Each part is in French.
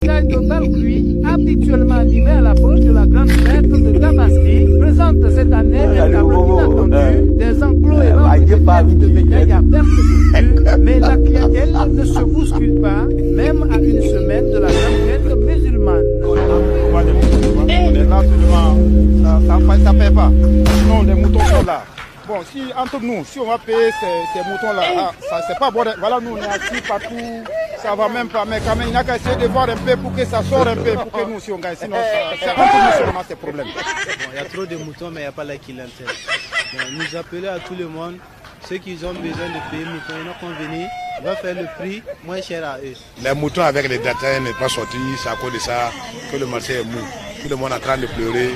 bétail de Balkui, habituellement animé à l'approche de la grande fête de Tabaski, présente cette année un tableau inattendu, des enclos et ventes de bétail à perte de vue, mais la clientèle ne se bouscule pas, même à une semaine de la grande fête musulmane. On est là seulement, ça ne paie pas. Non, les moutons sont là. Bon, si entre nous, si on va payer ces moutons-là, ça c'est pas bon. Voilà, nous on est assis partout, ça va même pas. Mais quand même, il n'y a qu'à essayer de voir un peu pour que ça sorte un peu, pour que nous aussi on gagne. Sinon, c'est entre nous seulement ces problèmes. Il y a trop de moutons, mais il n'y a pas la clientèle. Nous appelons à tout le monde, ceux qui ont besoin de payer moutons, ils n'ont qu'à venir, on va faire le prix moins cher à eux. Les moutons avec les détails n'est pas sorti, c'est à cause de ça que le marché est mou. Tout le monde est en train de pleurer.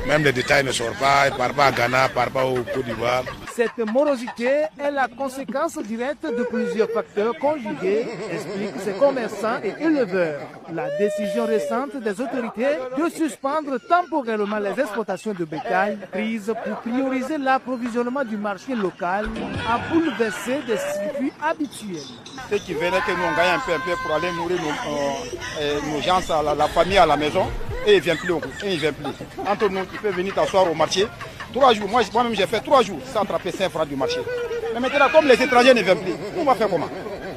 Même les détails ne sortent pas, ils ne partent pas à Ghana, ils ne partent pas au Côte d'Ivoire. Cette morosité est la conséquence directe de plusieurs facteurs conjugués, expliquent ces commerçants et éleveurs. La décision récente des autorités de suspendre temporairement les exportations de bétail, prise pour prioriser l'approvisionnement du marché local, a bouleversé des circuits habituels. Ceux qui venaient que nous on gagne un peu pour aller nourrir nos gens, la famille à la maison, et ils ne viennent plus. Entre nous, tu peux venir t'asseoir au marché. 3 jours, moi-même j'ai fait 3 jours sans attraper 5 francs du marché. Mais maintenant, comme les étrangers ne viennent plus, on va faire comment?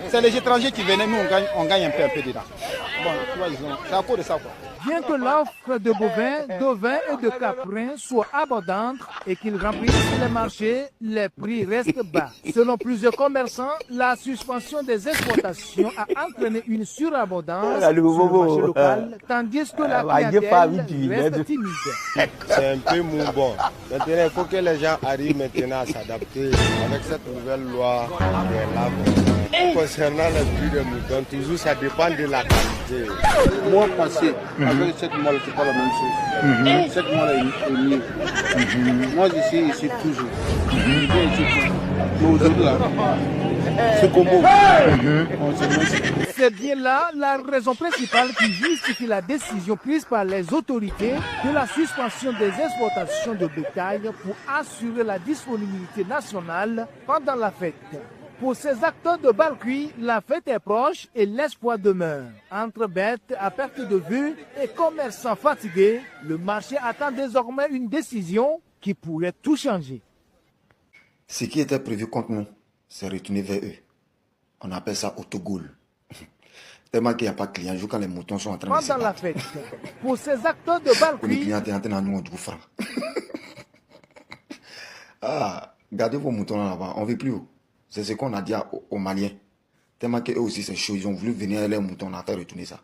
C'est les étrangers qui venaient, nous on gagne un peu dedans. Bon, tu vois, c'est à cause de ça quoi. Bien que l'offre de bovins, d'ovins et de caprins soit abondante et qu'ils remplissent les marchés, les prix restent bas. Selon plusieurs commerçants, la suspension des exportations a entraîné une surabondance sur le marché local, tandis que la clientèle reste timide. C'est un peu mou bon. Maintenant, il faut que les gens arrivent maintenant à s'adapter avec cette nouvelle loi des laves. Concernant le prix des moutons, toujours ça dépend de la qualité. Moi, passé, avec cette moelle, c'est pas la même chose. Cette moelle est mieux. Moi, je suis ici toujours. Mais aujourd'hui, là, c'est combo. C'est bien là la raison principale qui justifie la décision prise par les autorités de la suspension des exportations de bétail pour assurer la disponibilité nationale pendant la fête. Pour ces acteurs de Balkui, la fête est proche et l'espoir demeure. Entre bêtes à perte de vue et commerçants fatigués, le marché attend désormais une décision qui pourrait tout changer. Ce qui était prévu contre nous, c'est retourné vers eux. On appelle ça autogol. Tellement qu'il n'y a pas de clients, jour quand les moutons sont en train de se battre. Pendant la fête, pour ces acteurs de Balkui, les clients étaient en nous, on trouve franc. Gardez vos moutons là-bas, on ne veut plus. C'est ce qu'on a dit aux Maliens. Tellement qu'eux aussi c'est chaud, ils ont voulu venir avec les moutons, on a fait retourner ça.